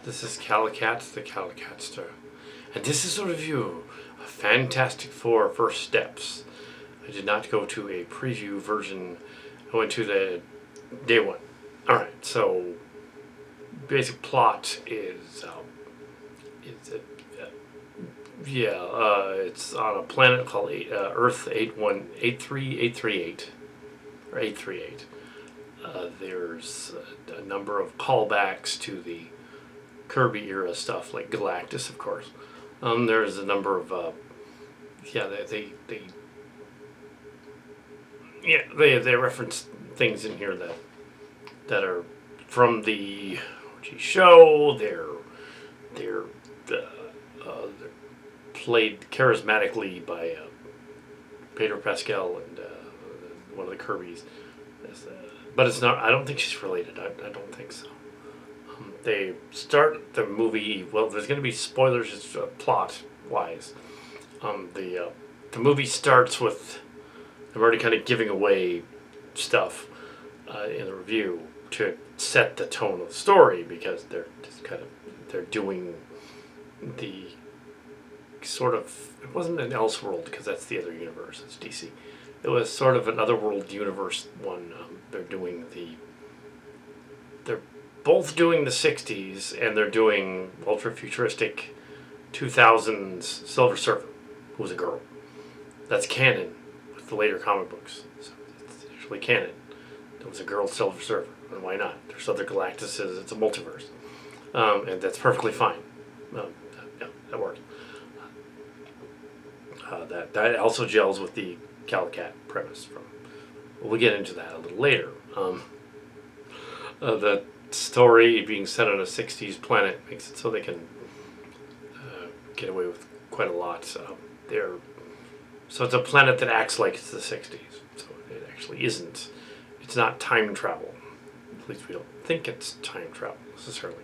This is Kal Kat, the Kal Katster, and this is a review of Fantastic Four First Steps. I did not go to a preview version. I went to the day one. Alright, so basic plot is it's on a planet called Earth 83838 or 838. There's a number of callbacks to the Kirby era stuff, like Galactus, of course. There's a number of they reference things in here that are from the show. They're played charismatically by Pedro Pascal and one of the Kirbys. But it's not. I don't think she's related. I don't think so. They start the movie. Well, there's going to be spoilers, just plot wise. The movie starts with. I'm already kind of giving away stuff in the review to set the tone of the story, because they're doing the sort of, it wasn't an Elseworld because that's the other universe. It's DC. It was sort of an Otherworld universe one. They're both doing the 60s, and they're doing ultra futuristic 2000s Silver Surfer, who was a girl. That's canon with the later comic books. So it's actually canon. There was a girl Silver Surfer, and why not? There's other Galactuses. It's a multiverse, and that's perfectly fine. That works. That also gels with the Kal Kat premise. We'll get into that a little later. The story being set on a 60s planet makes it so they can get away with quite a lot. So it's a planet that acts like it's the 60s. So it actually isn't. It's not time travel. At least we don't think it's time travel necessarily.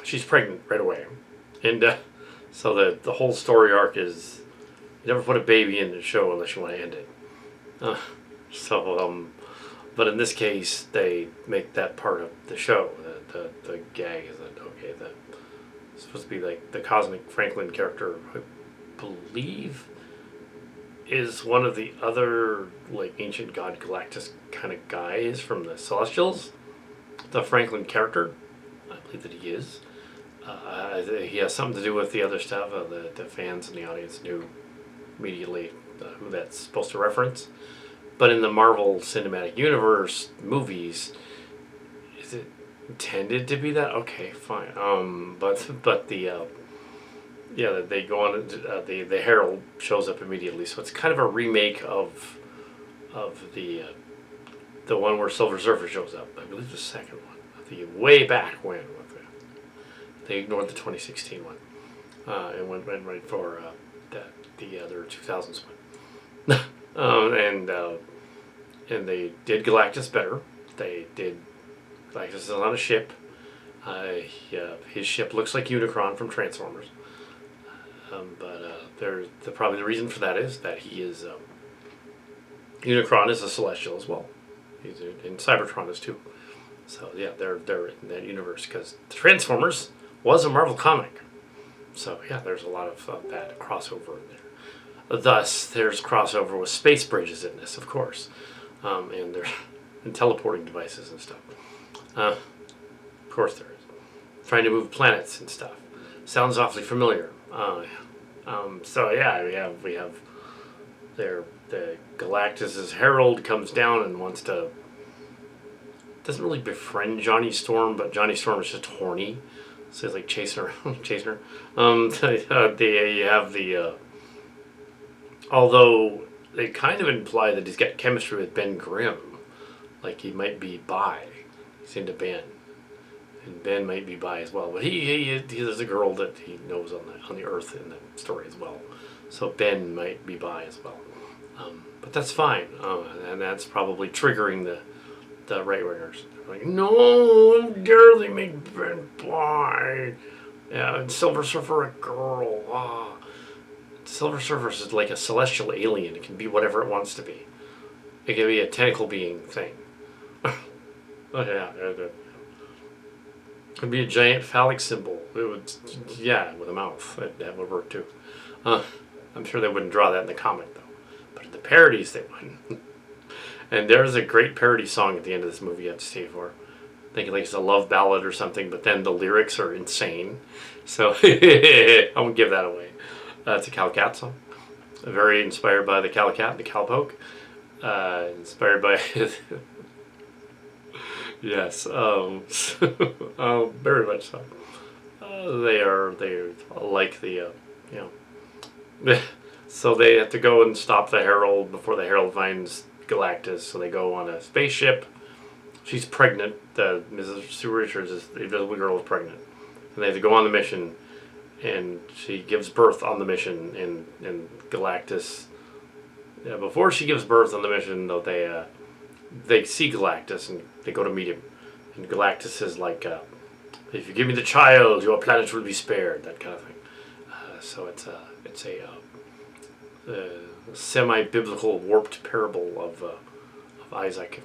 She's pregnant right away. And so the whole story arc is, you never put a baby in the show unless you want to end it. But in this case, they make that part of the show. The gag is that, okay, it's supposed to be like the Cosmic Franklin character, I believe, is one of the other like ancient god Galactus kind of guys from the Celestials. The Franklin character, I believe that he is. He has something to do with the other stuff. The fans in the audience knew immediately who that's supposed to reference. But in the Marvel Cinematic Universe movies, is it intended to be that? Okay, fine. But they go on. The Herald shows up immediately, so it's kind of a remake of the one where Silver Surfer shows up. I believe the second one, the way back when. They ignored the 2016 one and went right for the other 2000s one. And they did Galactus better. They did Galactus is on a ship. His ship looks like Unicron from Transformers. Probably the reason for that is that he is Unicron is a Celestial as well. And Cybertron is too. So yeah, they're in that universe because the Transformers was a Marvel comic. So yeah, there's a lot of that crossover in there. Thus, there's crossover with space bridges in this, of course, and teleporting devices and stuff. Of course there is. Trying to move planets and stuff. Sounds awfully familiar. So yeah, we have the Galactus's Herald comes down and doesn't really befriend Johnny Storm, but Johnny Storm is just horny. So he's like chasing her. You have although they kind of imply that he's got chemistry with Ben Grimm, like he might be bi. He's into Ben, and Ben might be bi as well. But he is a girl that he knows on the Earth in the story as well. So Ben might be bi as well. But that's fine, and that's probably triggering the right wingers. Like, no, how dare they make Ben bi? Yeah, and Silver Surfer a girl. Silver Surfer is like a celestial alien. It can be whatever it wants to be. It can be a tentacle being thing. Okay, Could be a giant phallic symbol. It would, yeah, with a mouth. That would work too. Uh, I'm sure they wouldn't draw that in the comic though, but in the parodies they would. And there's a great parody song at the end of this movie you have to stay for. I think like it's a love ballad or something, but then the lyrics are insane. So I won't give that away. It's a Kal Kat song. Very inspired by the Kal Kat and the Cowpoke. Inspired by yes, very much so. They like the you know. So they have to go and stop the Herald before the Herald finds Galactus. So they go on a spaceship. She's pregnant. Mrs. Sue Richards, the Invisible Girl, is pregnant, and they have to go on the mission. And she gives birth on the mission, and Galactus. Yeah, before she gives birth on the mission, though, they see Galactus and they go to meet him, and Galactus is like, "If you give me the child, your planet will be spared." That kind of thing. So it's a semi-biblical warped parable of Isaac,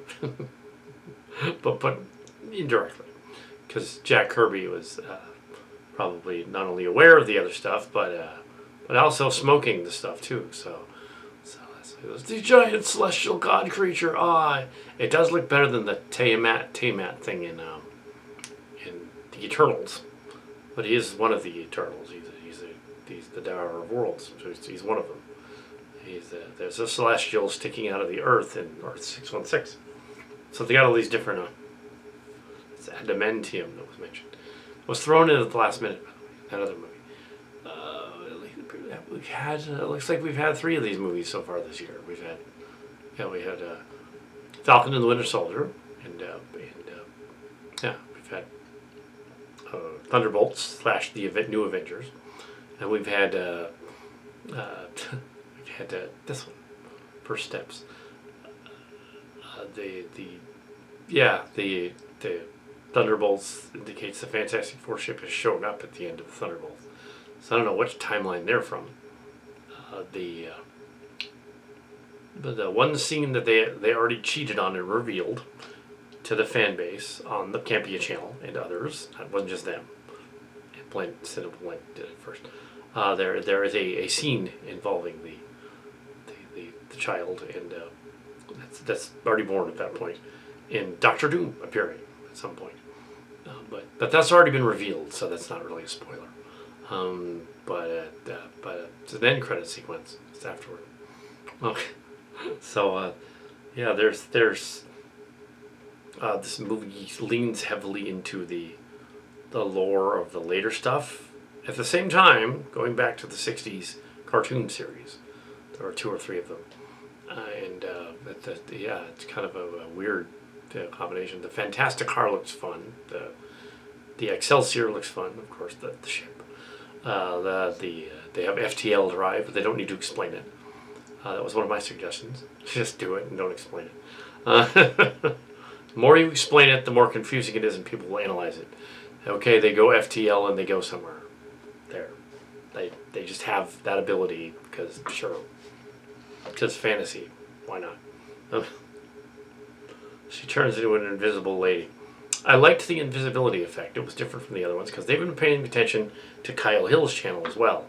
but indirectly, because Jack Kirby was probably not only aware of the other stuff, but also smoking the stuff too. So that's the giant celestial god creature. It does look better than the Tiamat thing in the Eternals, but he is one of the Eternals. He's the Devourer of Worlds. So he's one of them. There's a celestial sticking out of the Earth in Earth 616. So they got all these different. It's adamantium that was mentioned. It was thrown in at the last minute. That other movie. We've had. Looks like we've had 3 of these movies so far this year. We had Falcon and the Winter Soldier, and we've had Thunderbolts / the New Avengers, and we've had this one, First Steps. The Thunderbolts indicates the Fantastic Four ship has shown up at the end of the Thunderbolts. So I don't know which timeline they're from. But the one scene that they already cheated on and revealed to the fan base on the Campia channel and others. It wasn't just them. Cinema Blend did it first. There is a scene involving the child, and that's already born at that point, and Doctor Doom appearing at some point. But that's already been revealed, so that's not really a spoiler. But it's an end credit sequence. It's afterward. Okay. So there's this movie leans heavily into the lore of the later stuff. At the same time, going back to the '60s cartoon series, there are 2 or 3 of them, it's kind of a weird combination. The Fantastic Car looks fun. The Excelsior looks fun, of course. The ship. They have FTL drive, but they don't need to explain it. That was one of my suggestions. Just do it and don't explain it. The more you explain it, the more confusing it is, and people will analyze it. Okay, they go FTL and they go somewhere. There, they just have that ability because fantasy. Why not? She turns into an invisible lady. I liked the invisibility effect. It was different from the other ones because they've been paying attention to Kyle Hill's channel as well,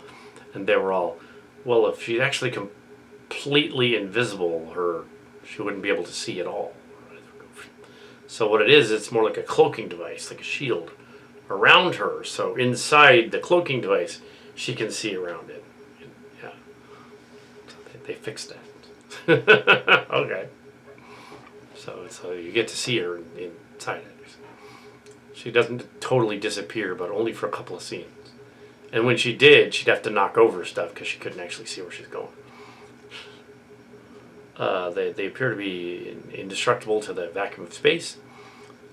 and they were all, well, if she's actually completely invisible, she wouldn't be able to see at all. So what it is, it's more like a cloaking device, like a shield around her. So inside the cloaking device, she can see around it. Yeah, so they fixed that. Okay. So you get to see her inside it. She doesn't totally disappear, but only for a couple of scenes. And when she did, she'd have to knock over stuff because she couldn't actually see where she's going. They appear to be indestructible to the vacuum of space.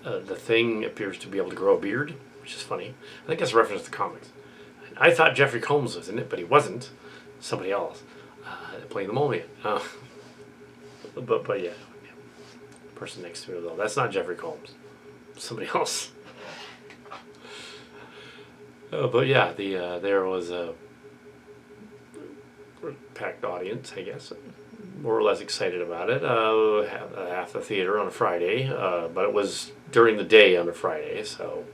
The Thing appears to be able to grow a beard, which is funny. I think that's a reference to the comics. I thought Jeffrey Combs was in it, but he wasn't. Somebody else playing the Mole-Man. But yeah. The person next to me, though, that's not Jeffrey Combs. Somebody else. But yeah, there was a packed audience, I guess, more or less excited about it. Half the theater on a Friday, but it was during the day on a Friday, so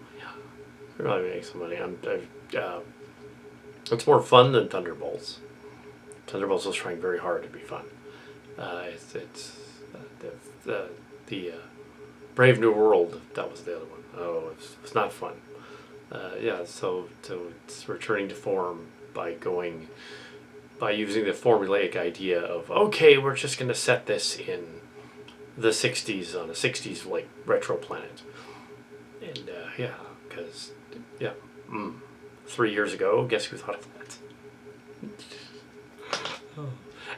really make some money. It's more fun than Thunderbolts. Thunderbolts was trying very hard to be fun. It's the Brave New World. That was the other one. Oh, it's not fun. Yeah, so it's returning to form by using the formulaic idea of, okay, we're just going to set this in the 60s on a 60s like retro planet. And yeah, because, yeah, 3 years ago, guess who thought of that?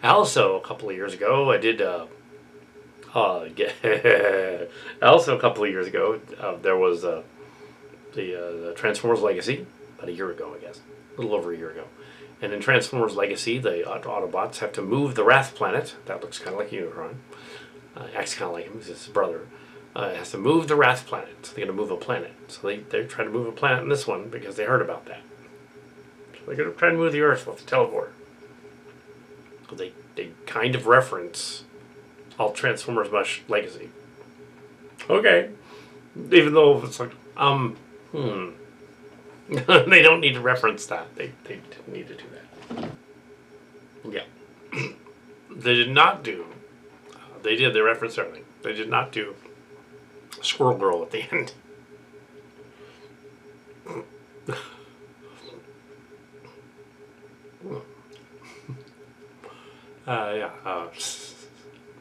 Also, a couple of years ago, I did, also a couple of years ago, there was the Transformers Legacy, about a year ago, I guess, a little over a year ago. And in Transformers Legacy, the Autobots have to move the Wrath planet. That looks kind of like Unicron. Acts kind of like him. He's his brother. It has to move the Wrath planet. So they're going to move a planet. So they're trying to move a planet in this one because they heard about that. So they're going to try to move the Earth with the teleport. So they kind of reference all Transformers Mush Legacy. Okay. Even though it's like, they don't need to reference that. They didn't need to do that. Yeah. They did not do. They referenced everything. They did not do Squirrel Girl at the end.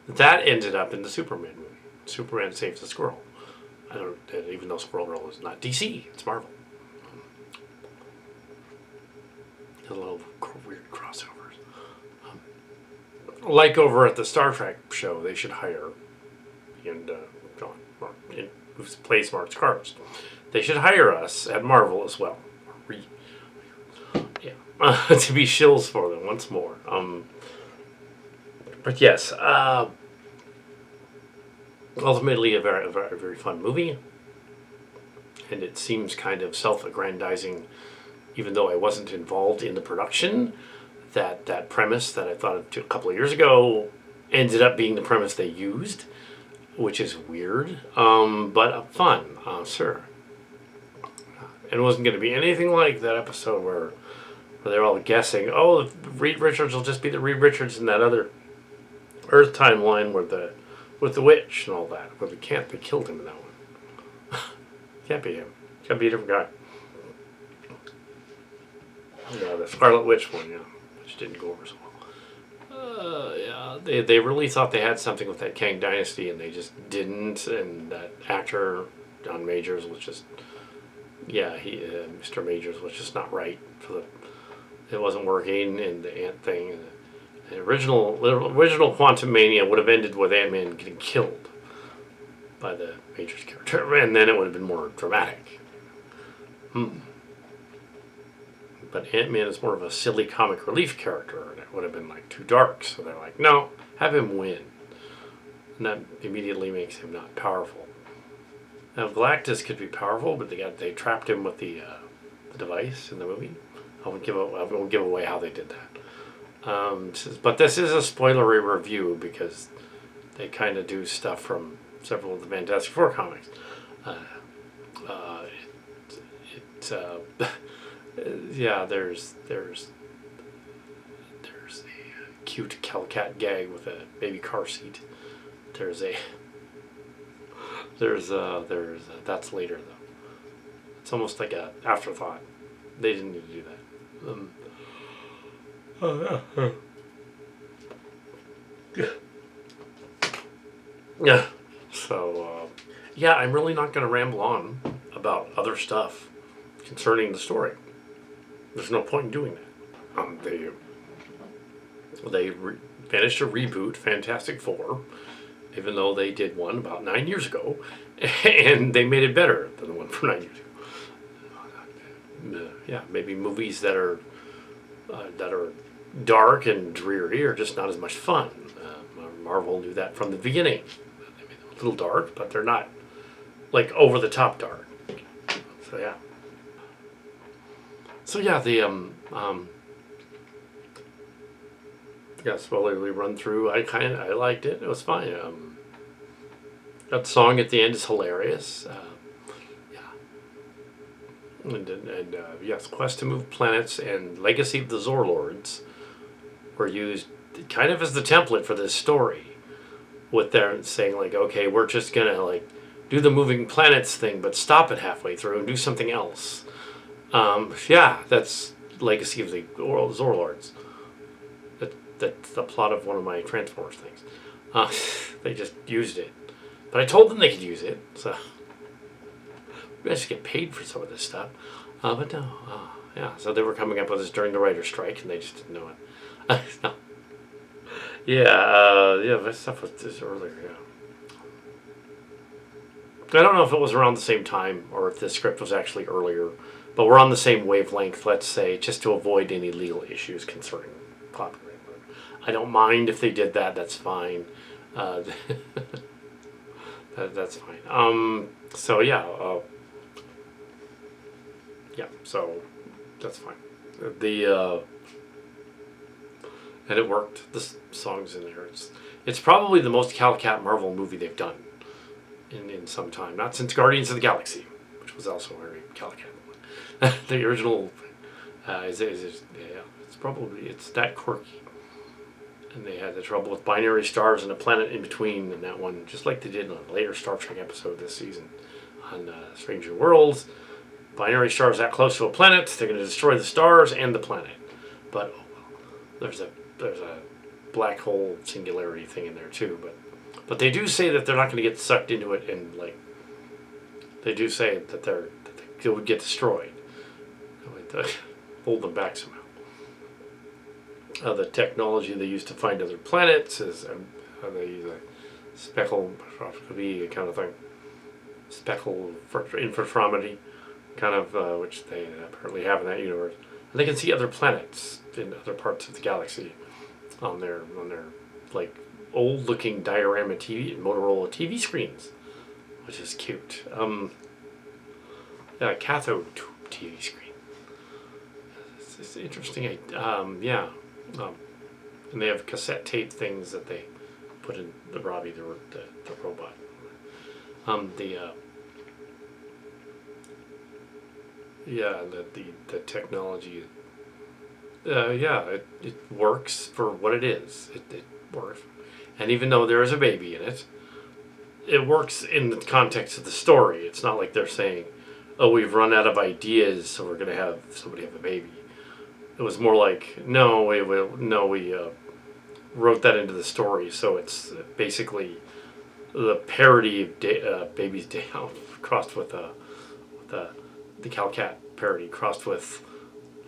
That ended up in the Superman movie. Superman saves the squirrel. Even though Squirrel Girl is not DC, it's Marvel. A little weird crossovers. Like over at the Star Trek show, they should hire John Martin, who plays Mark Scarlett. They should hire us at Marvel as well. To be shills for them once more. But yes, ultimately a very, very, very fun movie, and it seems kind of self-aggrandizing. Even though I wasn't involved in the production, that premise that I thought of a couple of years ago ended up being the premise they used, which is weird, but fun, sure. And it wasn't going to be anything like that episode where they're all guessing, oh, Reed Richards will just be the Reed Richards in that other Earth timeline with the witch and all that. But they killed him in that one. Can't be him. It's got to be a different guy. Yeah, the Scarlet Witch one, yeah, which didn't go over so well. Yeah, they really thought they had something with that Kang Dynasty, and they just didn't. And that actor, John Majors, was just, Mr. Majors was just not right for the. It wasn't working, and the Ant thing. The original Quantum Mania would have ended with Ant-Man getting killed by the Majors character, and then it would have been more dramatic. But Ant-Man is more of a silly comic relief character, and it would have been like too dark. So they're like, no, have him win. And that immediately makes him not powerful. Now Galactus could be powerful, but they trapped him with the device in the movie. I won't give away how they did that. But this is a spoilery review because they kind of do stuff from several of the Fantastic Four comics. There's a cute Kal Kat gag with a baby car seat. That's later though. It's almost like a afterthought. They didn't need to do that. Yeah. So I'm really not going to ramble on about other stuff concerning the story. There's no point in doing that. They managed to reboot Fantastic Four, even though they did one about 9 years ago, and they made it better than the one from 9 years ago. Maybe movies that are dark and dreary are just not as much fun. Marvel knew that from the beginning. They made them a little dark, but they're not like over the top dark. So yeah. Spoilerly run through. I liked it. It was fine. That song at the end is hilarious. And yes, Quest to Move Planets and Legacy of the Zorlords were used kind of as the template for this story, with their saying like, okay, we're just gonna like do the moving planets thing, but stop it halfway through and do something else. Yeah, that's Legacy of the Zorlords. That's the plot of one of my Transformers things. They just used it, but I told them they could use it, so we actually get paid for some of this stuff. But no, yeah. So they were coming up with this during the writer's strike, and they just didn't know it. No. Yeah, that stuff was this earlier. Yeah. I don't know if it was around the same time or if the script was actually earlier, but we're on the same wavelength, let's say, just to avoid any legal issues concerning copyright. I don't mind if they did that. That's fine. That's fine. So yeah. Yeah. So that's fine. And it worked. The song's in there. It's probably the most Kal Kat Marvel movie they've done in some time. Not since Guardians of the Galaxy, which was also very Kal Kat. The original it's that quirky. And they had the trouble with binary stars and a planet in between, and that one, just like they did on a later Star Trek episode this season on Stranger Worlds. Binary stars that close to a planet, they're going to destroy the stars and the planet. But oh well, there's a black hole singularity thing in there too. But they do say that they're not going to get sucked into it, and like they do say that they would get destroyed. Hold them back somehow. The technology they use to find other planets is they use a spectroscopy kind of thing, speckle interferometry kind of, which they apparently have in that universe. And they can see other planets in other parts of the galaxy on their like old-looking diorama TV and Motorola TV screens, which is cute. Cathode tube TV screen. It's interesting. Yeah. And they have cassette tape things that they put in the Robbie, the robot. The technology. It works for what it is. It works, and even though there is a baby in it, it works in the context of the story. It's not like they're saying, "Oh, we've run out of ideas, so we're going to have somebody have a baby." It was more like, we wrote that into the story, so it's basically the parody of Baby's Day Out crossed with the Kal Kat parody crossed with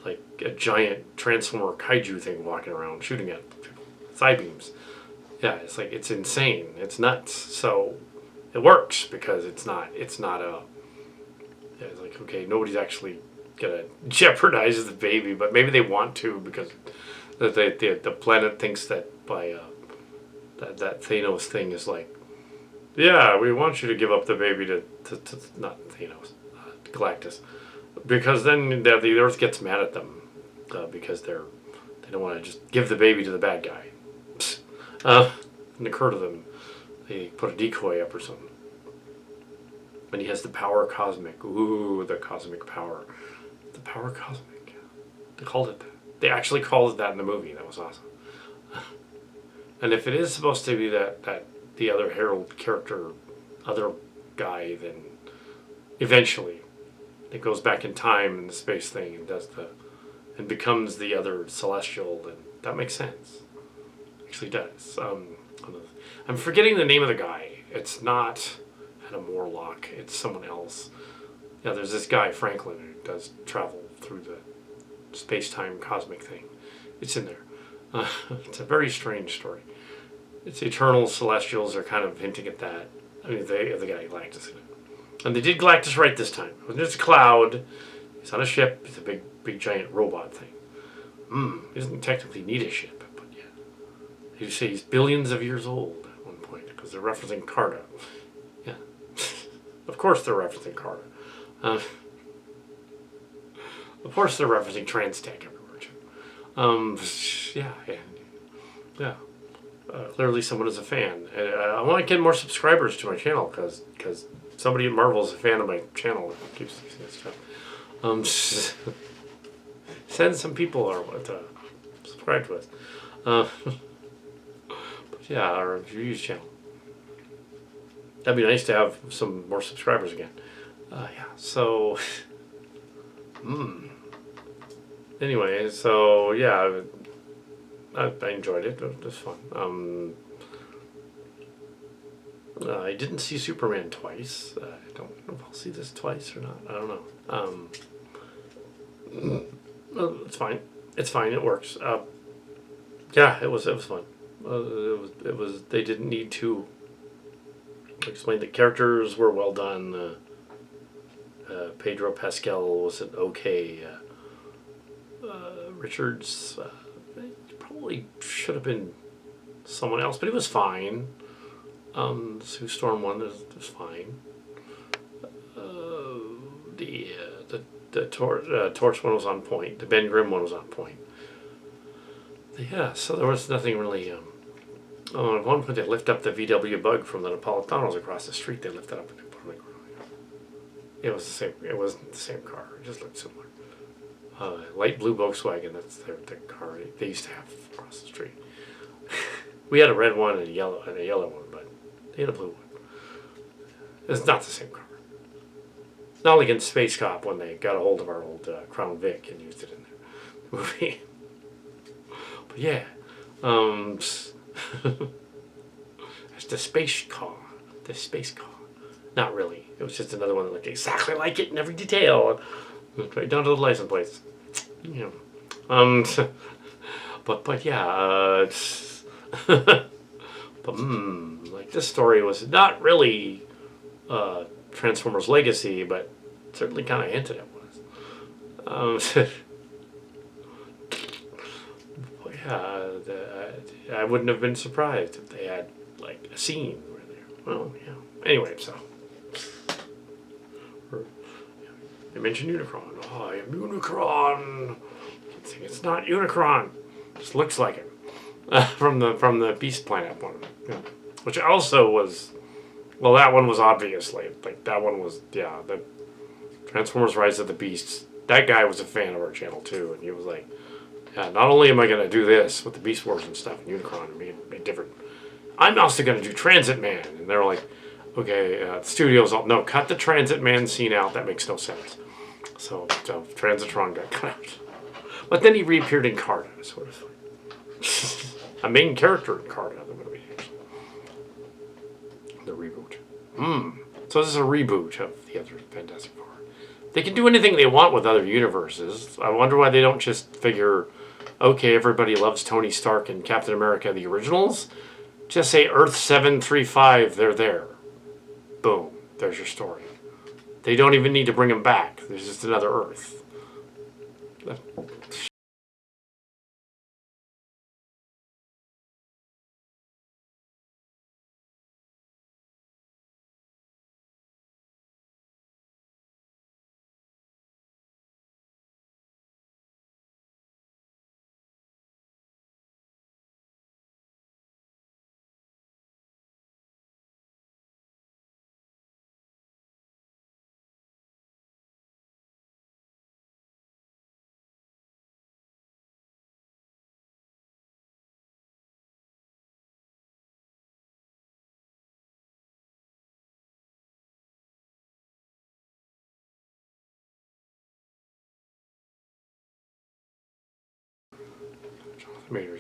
like a giant Transformer kaiju thing walking around shooting at people, side beams. Yeah, it's like it's insane. It's nuts. So it works because it's not it's like, okay, nobody's actually gonna jeopardize the baby, but maybe they want to because the planet thinks that by that Thanos thing is like, yeah, we want you to give up the baby to not Thanos, Galactus, because then the Earth gets mad at them because they don't want to just give the baby to the bad guy. And occur to them, they put a decoy up or something, and he has the power cosmic. Ooh, the cosmic power. The power cosmic. They called it that. They actually called it that in the movie. That was awesome. And if it is supposed to be that the other Herald character, other guy, then eventually it goes back in time in the space thing and becomes the other Celestial, then that makes sense. Actually does. I'm forgetting the name of the guy. It's not Adam Warlock. It's someone else. Yeah, there's this guy, Franklin, who does travel through the space-time cosmic thing. It's in there. It's a very strange story. It's Eternal Celestials are kind of hinting at that. I mean, they have the guy Galactus in it. And they did Galactus right this time. It wasn't just a cloud. He's on a ship. It's a big giant robot thing. He doesn't technically need a ship, but yeah. You say he's billions of years old at one point because they're referencing Carta. Yeah. Of course they're referencing Carta. Of course they're referencing Transtech everywhere too. Yeah. Clearly someone is a fan. I want to get more subscribers to my channel because somebody at Marvel is a fan of my channel and keeps saying stuff. Send some people our to subscribe to us. But yeah, our reviews channel. That'd be nice to have some more subscribers again. Yeah. So. Anyway, so yeah, I enjoyed it. It was fun. I didn't see Superman twice. I don't know if I'll see this twice or not. I don't know. Well, it's fine. It's fine. It works. Yeah, it was fun. It was. They didn't need to explain. The characters were well done. Pedro Pascal was an okay. Richards probably should have been someone else, but he was fine. Sue Storm one was fine. The Torch one was on point. The Ben Grimm one was on point. Yeah, so there was nothing really. At one point, they lift up the VW Bug from the Napolitanos across the street. They lifted up and they put it on the ground. It was the same. It wasn't the same car. It just looked similar. Light blue Volkswagen. That's the car they used to have across the street. We had a red one and a yellow one, but they had a blue one. It's not the same car. Not like in Space Cop when they got a hold of our old Crown Vic and used it in the movie. But yeah, it's the space car. The space car. Not really. It was just another one that looked exactly like it in every detail. Right down to the license plates. You know. But yeah. But like this story was not really Transformers Legacy, but certainly kind of hinted it was. Yeah, I wouldn't have been surprised if they had like a scene where they're, well, yeah. Anyway, so they mentioned Unicron. Oh, I am Unicron. It's not Unicron. It just looks like it. From the Beast Planet one, yeah. Which also was, well, that one was obviously like that one was, yeah, the Transformers: Rise of the Beasts. That guy was a fan of our channel too, and he was like, yeah, not only am I going to do this with the Beast Wars and stuff, and Unicron and be different, I'm also going to do Transit Man. And they're like, okay, the studio's all, no, cut the Transit Man scene out. That makes no sense. So Transitron got cut out. But then he reappeared in Carta, sort of. A main character in Carta, the movie. The reboot. So this is a reboot of the other Fantastic Four. They can do anything they want with other universes. I wonder why they don't just figure, okay, everybody loves Tony Stark and Captain America, the originals. Just say Earth 735, they're there. Boom. There's your story. They don't even need to bring them back. There's just another Earth.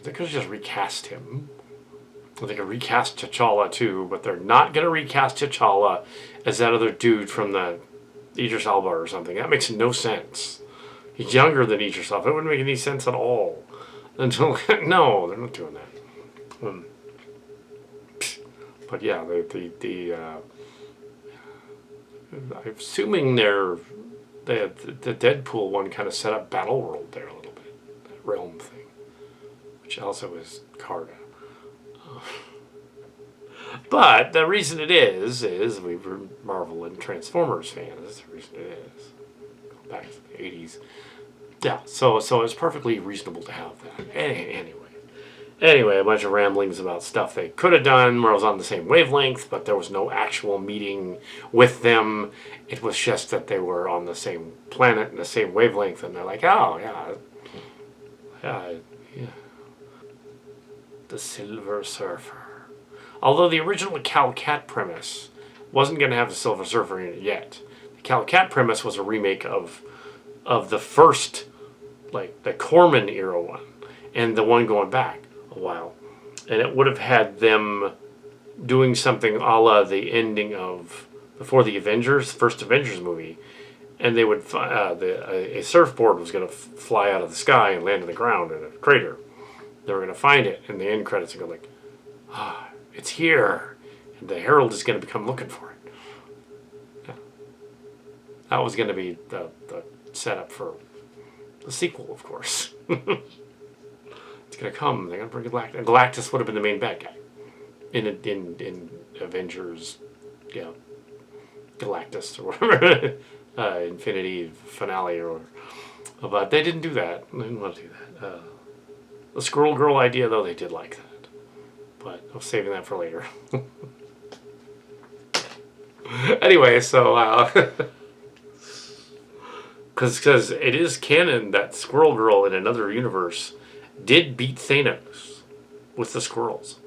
They could have just recast him. They could recast T'Challa too, but they're not going to recast T'Challa as that other dude from the Idris Elba or something. That makes no sense. He's younger than Idris Elba. It wouldn't make any sense at all. Until no, they're not doing that. But yeah, I'm assuming the Deadpool one kind of set up Battle World there a little bit, that realm thing. Which also is Carta. But the reason it is we were Marvel and Transformers fans. That's the reason it is. Go back to the 80s. Yeah, so it's perfectly reasonable to have that. Anyway. Anyway, a bunch of ramblings about stuff they could have done where I was on the same wavelength, but there was no actual meeting with them. It was just that they were on the same planet and the same wavelength, and they're like, oh, yeah. The Silver Surfer. Although the original Kal Kat premise wasn't going to have the Silver Surfer in it yet. The Kal Kat premise was a remake of the first, like, the Corman era one, and the one going back a while. And it would have had them doing something a la the ending of before the Avengers, first Avengers movie, and they would a surfboard was going to fly out of the sky and land on the ground in a crater. They were going to find it, and the end credits would go like, it's here, and the Herald is going to come looking for it. Yeah. That was going to be the setup for the sequel, of course. It's going to come. They're going to bring Galactus. And Galactus would have been the main bad guy in Avengers, yeah, Galactus or whatever, Infinity finale or. But they didn't do that. They didn't want to do that. The Squirrel Girl idea, though, they did like that. But I'm saving that for later. Anyway, so because it is canon that Squirrel Girl in another universe did beat Thanos with the squirrels.